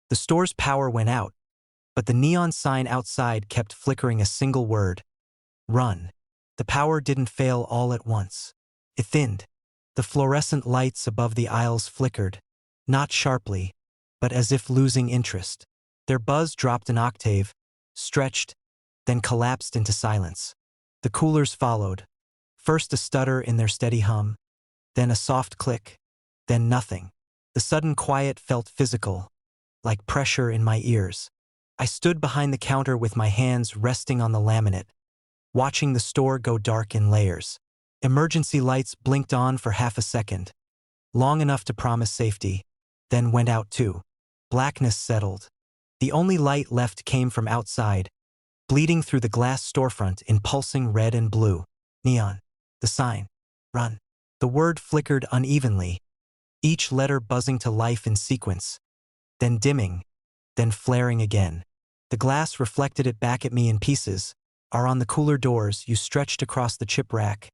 The store's power went out, but the neon sign outside kept flickering a single word: run. The power didn't fail all at once. It thinned. The fluorescent lights above the aisles flickered, not sharply, but as if losing interest. Their buzz dropped an octave, stretched, then collapsed into silence. The coolers followed. First a stutter in their steady hum, then a soft click, then nothing. The sudden quiet felt physical, like pressure in my ears. I stood behind the counter with my hands resting on the laminate, watching the store go dark in layers. Emergency lights blinked on for half a second, long enough to promise safety, then went out too. Blackness settled. The only light left came from outside, bleeding through the glass storefront in pulsing red and blue. Neon. The sign. Run. The word flickered unevenly, each letter buzzing to life in sequence, then dimming, then flaring again. The glass reflected it back at me in pieces. Are on the cooler doors you stretched across the chip rack,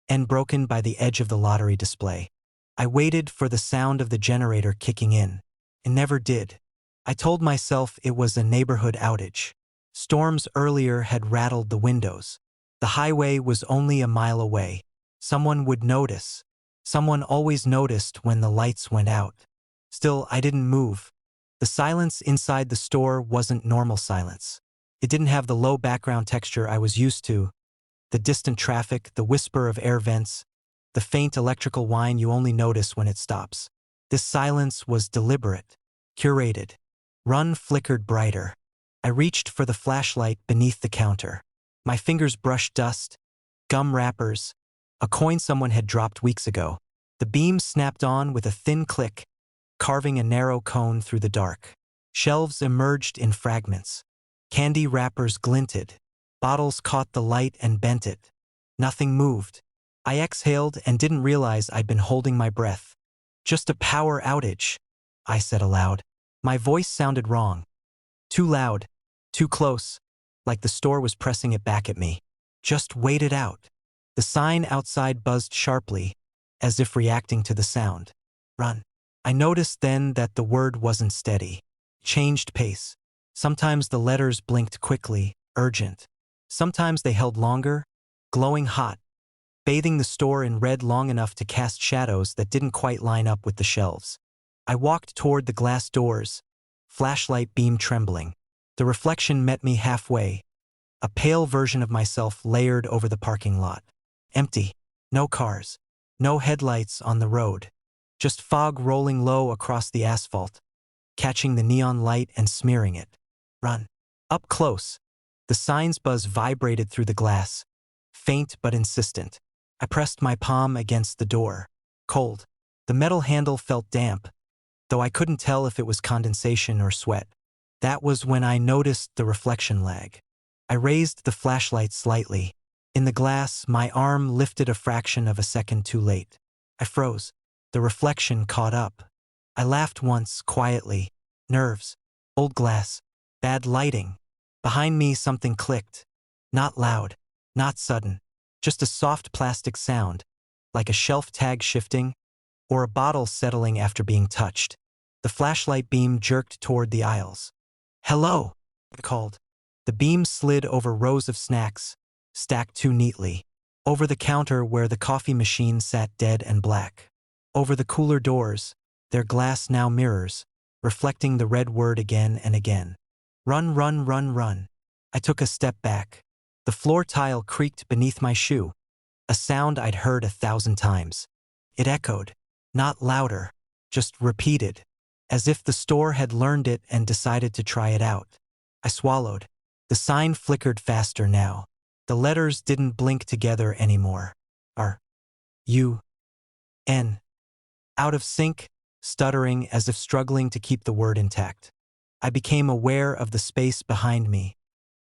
and broken by the edge of the lottery display. I waited for the sound of the generator kicking in. It never did. I told myself it was a neighborhood outage. Storms earlier had rattled the windows. The highway was only a mile away. Someone would notice. Someone always noticed when the lights went out. Still, I didn't move. The silence inside the store wasn't normal silence. It didn't have the low background texture I was used to. The distant traffic, the whisper of air vents, the faint electrical whine you only notice when it stops. This silence was deliberate, curated. Run flickered brighter. I reached for the flashlight beneath the counter. My fingers brushed dust, gum wrappers, a coin someone had dropped weeks ago. The beam snapped on with a thin click, carving a narrow cone through the dark. Shelves emerged in fragments. Candy wrappers glinted. Bottles caught the light and bent it. Nothing moved. I exhaled and didn't realize I'd been holding my breath. Just a power outage, I said aloud. My voice sounded wrong. Too loud, too close, like the store was pressing it back at me. Just wait it out. The sign outside buzzed sharply, as if reacting to the sound. Run. I noticed then that the word wasn't steady. Changed pace. Sometimes the letters blinked quickly, urgent. Sometimes they held longer, glowing hot, bathing the store in red long enough to cast shadows that didn't quite line up with the shelves. I walked toward the glass doors, flashlight beam trembling. The reflection met me halfway, a pale version of myself layered over the parking lot. Empty. No cars. No headlights on the road. Just fog rolling low across the asphalt, catching the neon light and smearing it. Run. Up close. The sign's buzz vibrated through the glass, faint but insistent. I pressed my palm against the door. Cold. The metal handle felt damp, though I couldn't tell if it was condensation or sweat. That was when I noticed the reflection lag. I raised the flashlight slightly. In the glass, my arm lifted a fraction of a second too late. I froze. The reflection caught up. I laughed once, quietly. Nerves. Old glass. Bad lighting. Behind me, something clicked. Not loud. Not sudden. Just a soft plastic sound, like a shelf tag shifting, or a bottle settling after being touched. The flashlight beam jerked toward the aisles. Hello, I called. The beam slid over rows of snacks, stacked too neatly. Over the counter where the coffee machine sat dead and black. Over the cooler doors, their glass now mirrors, reflecting the red word again and again. Run, run, run, run. I took a step back. The floor tile creaked beneath my shoe, a sound I'd heard 1,000 times. It echoed, not louder, just repeated, as if the store had learned it and decided to try it out. I swallowed. The sign flickered faster now. The letters didn't blink together anymore. R. U. N. Out of sync, stuttering as if struggling to keep the word intact. I became aware of the space behind me,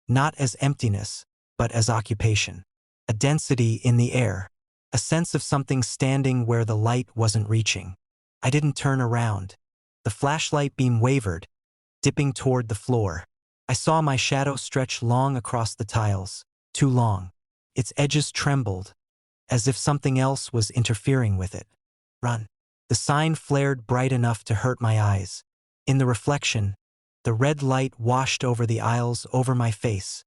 not as emptiness, but as occupation. A density in the air, a sense of something standing where the light wasn't reaching. I didn't turn around. The flashlight beam wavered, dipping toward the floor. I saw my shadow stretch long across the tiles, too long. Its edges trembled, as if something else was interfering with it. Run. The sign flared bright enough to hurt my eyes. In the reflection, The red light washed over the aisles, over my face,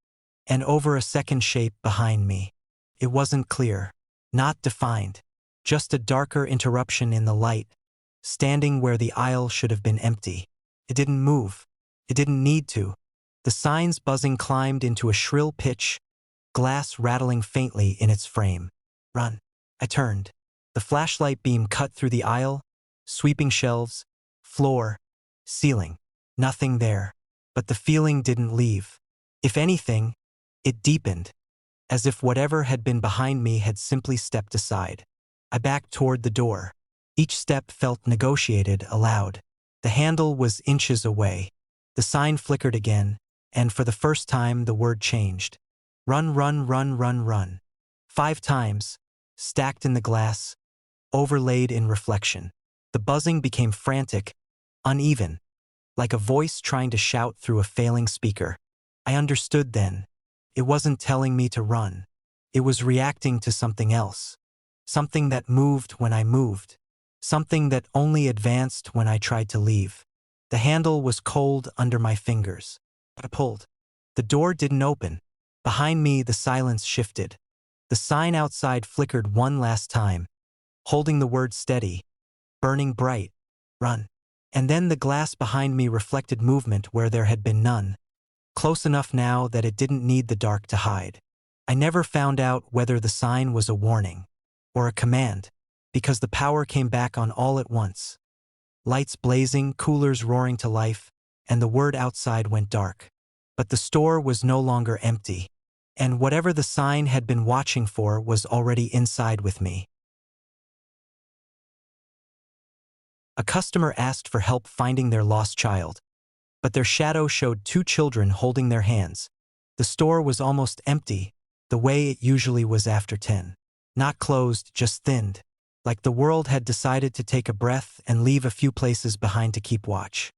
and over a second shape behind me. It wasn't clear, not defined, just a darker interruption in the light, standing where the aisle should have been empty. It didn't move. It didn't need to. The sign's buzzing climbed into a shrill pitch, glass rattling faintly in its frame. Run. I turned. The flashlight beam cut through the aisle, sweeping shelves, floor, ceiling. Nothing there. But the feeling didn't leave. If anything, it deepened, as if whatever had been behind me had simply stepped aside. I backed toward the door. Each step felt negotiated aloud. The handle was inches away. The sign flickered again, and for the first time the word changed. Run, run, run, run, run. 5 times, stacked in the glass, overlaid in reflection. The buzzing became frantic, uneven, like a voice trying to shout through a failing speaker. I understood then. It wasn't telling me to run. It was reacting to something else. Something that moved when I moved. Something that only advanced when I tried to leave. The handle was cold under my fingers. I pulled. The door didn't open. Behind me, the silence shifted. The sign outside flickered one last time, holding the word steady, burning bright. Run. And then the glass behind me reflected movement where there had been none. Close enough now that it didn't need the dark to hide. I never found out whether the sign was a warning or a command, because the power came back on all at once. Lights blazing, coolers roaring to life, and the word outside went dark. But the store was no longer empty, and whatever the sign had been watching for was already inside with me. A customer asked for help finding their lost child, but their shadow showed 2 children holding their hands. The store was almost empty, the way it usually was after 10. Not closed, just thinned, like the world had decided to take a breath and leave a few places behind to keep watch.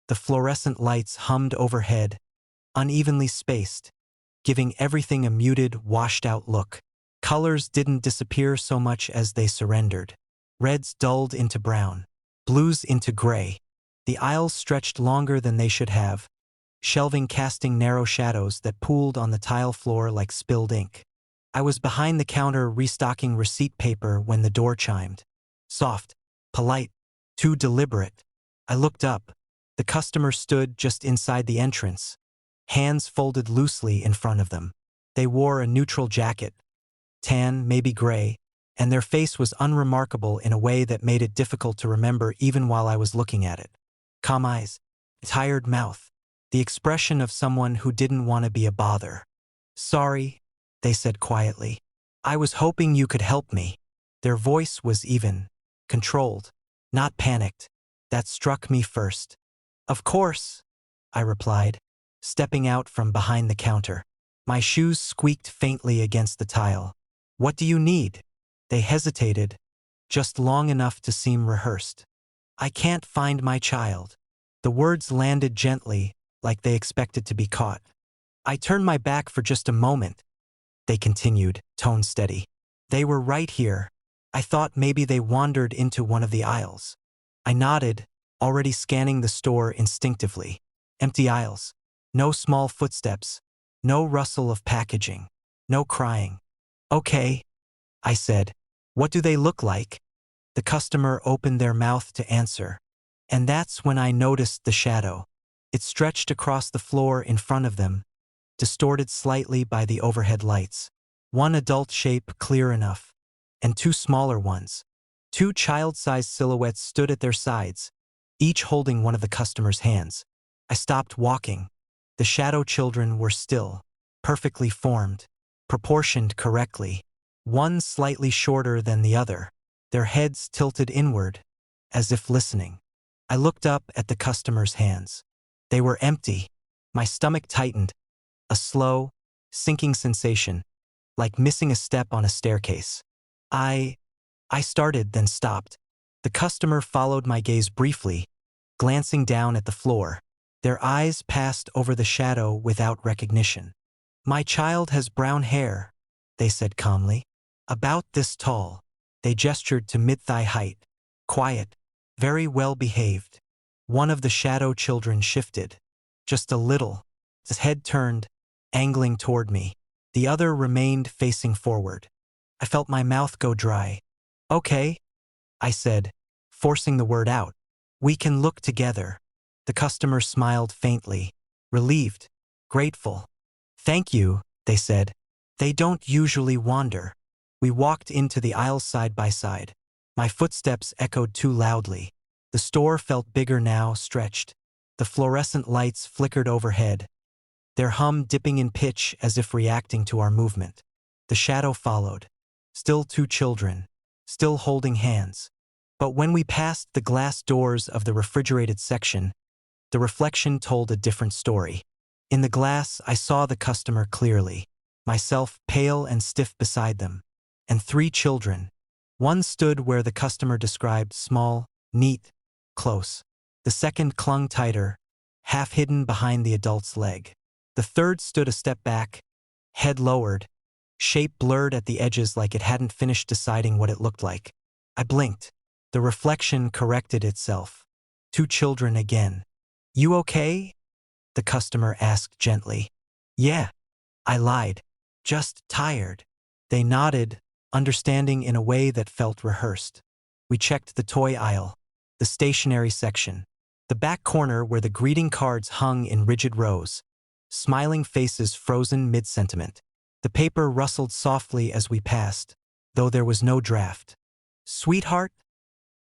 The fluorescent lights hummed overhead, unevenly spaced, giving everything a muted, washed-out look. Colors didn't disappear so much as they surrendered. Reds dulled into brown, blues into gray. The aisles stretched longer than they should have, shelving casting narrow shadows that pooled on the tile floor like spilled ink. I was behind the counter restocking receipt paper when the door chimed. Soft, polite, too deliberate. I looked up. The customer stood just inside the entrance, hands folded loosely in front of them. They wore a neutral jacket, tan, maybe gray, and their face was unremarkable in a way that made it difficult to remember even while I was looking at it. Calm eyes, tired mouth, the expression of someone who didn't want to be a bother. Sorry, they said quietly. I was hoping you could help me. Their voice was even, controlled, not panicked. That struck me first. Of course, I replied, stepping out from behind the counter. My shoes squeaked faintly against the tile. What do you need? They hesitated, just long enough to seem rehearsed. I can't find my child. The words landed gently, like they expected to be caught. I turned my back for just a moment. They continued, tone steady. They were right here. I thought maybe they wandered into one of the aisles. I nodded, already scanning the store instinctively. Empty aisles. No small footsteps. No rustle of packaging. No crying. Okay, I said. What do they look like? The customer opened their mouth to answer. And that's when I noticed the shadow. It stretched across the floor in front of them, distorted slightly by the overhead lights. One adult shape clear enough, and 2 smaller ones. 2 child-sized silhouettes stood at their sides, each holding one of the customer's hands. I stopped walking. The shadow children were still, perfectly formed, proportioned correctly. One slightly shorter than the other, their heads tilted inward, as if listening. I looked up at the customer's hands. They were empty. My stomach tightened, a slow, sinking sensation, like missing a step on a staircase. I started, then stopped. The customer followed my gaze briefly, glancing down at the floor. Their eyes passed over the shadow without recognition. My child has brown hair, they said calmly. About this tall. They gestured to mid-thigh height. Quiet, very well behaved. One of the shadow children shifted. just a little. His head turned, angling toward me. The other remained facing forward. I felt my mouth go dry. Okay, I said, forcing the word out. We can look together. The customer smiled faintly, relieved, grateful. Thank you, they said. They don't usually wander. We walked into the aisles side by side. My footsteps echoed too loudly. The store felt bigger now, stretched. The fluorescent lights flickered overhead, their hum dipping in pitch as if reacting to our movement. The shadow followed. Still two children, still holding hands. But when we passed the glass doors of the refrigerated section, the reflection told a different story. In the glass, I saw the customer clearly, myself pale and stiff beside them, and three children. One stood where the customer described, small, neat, close. The second clung tighter, half hidden behind the adult's leg. The third stood a step back, head lowered, shape blurred at the edges like it hadn't finished deciding what it looked like. I blinked. The reflection corrected itself. Two children again. You okay? The customer asked gently. Yeah, I lied. Just tired. They nodded, understanding in a way that felt rehearsed. We checked the toy aisle, the stationery section, the back corner where the greeting cards hung in rigid rows, smiling faces frozen mid-sentiment. The paper rustled softly as we passed, though there was no draft. Sweetheart?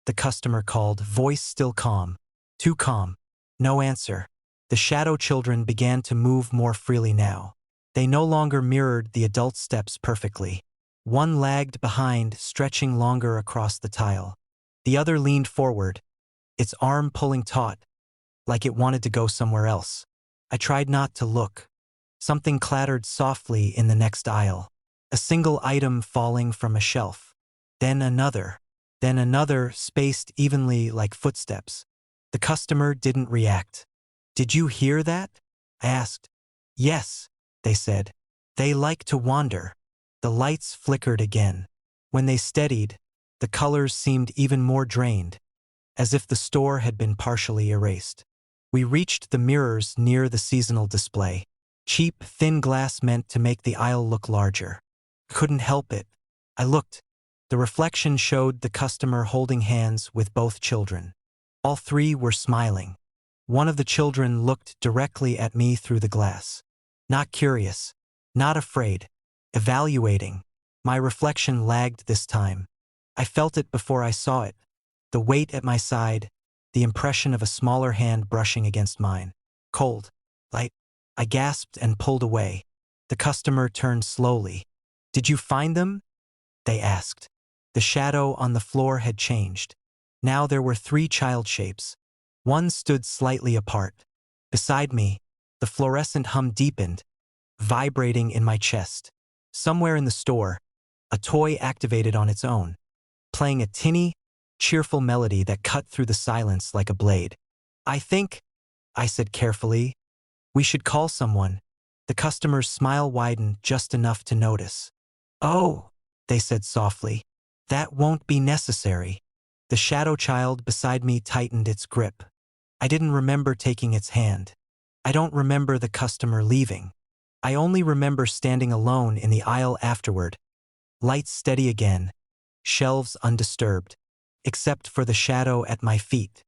The customer called, voice still calm. Too calm. No answer. The shadow children began to move more freely now. They no longer mirrored the adult steps perfectly. One lagged behind, stretching longer across the tile. The other leaned forward, its arm pulling taut, like it wanted to go somewhere else. I tried not to look. Something clattered softly in the next aisle. A single item falling from a shelf. Then another, spaced evenly like footsteps. The customer didn't react. Did you hear that? I asked. Yes, they said. They like to wander. The lights flickered again. When they steadied, the colors seemed even more drained, as if the store had been partially erased. We reached the mirrors near the seasonal display. Cheap, thin glass meant to make the aisle look larger. Couldn't help it. I looked. The reflection showed the customer holding hands with both children. All three were smiling. One of the children looked directly at me through the glass. Not curious, not afraid, evaluating. My reflection lagged this time. I felt it before I saw it. The weight at my side, the impression of a smaller hand brushing against mine. Cold, light. I gasped and pulled away. The customer turned slowly. Did you find them? They asked. The shadow on the floor had changed. Now there were three child shapes. One stood slightly apart. Beside me, the fluorescent hum deepened, vibrating in my chest. Somewhere in the store, a toy activated on its own, playing a tinny, cheerful melody that cut through the silence like a blade. I think, I said carefully, we should call someone. The customer's smile widened just enough to notice. Oh, they said softly. That won't be necessary. The shadow child beside me tightened its grip. I didn't remember taking its hand. I don't remember the customer leaving. I only remember standing alone in the aisle afterward. Lights steady again, shelves undisturbed, except for the shadow at my feet.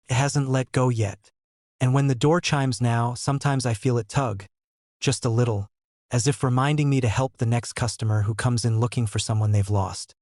It hasn't let go yet. And when the door chimes now, sometimes I feel it tug. Just a little, as if reminding me to help the next customer who comes in looking for someone they've lost.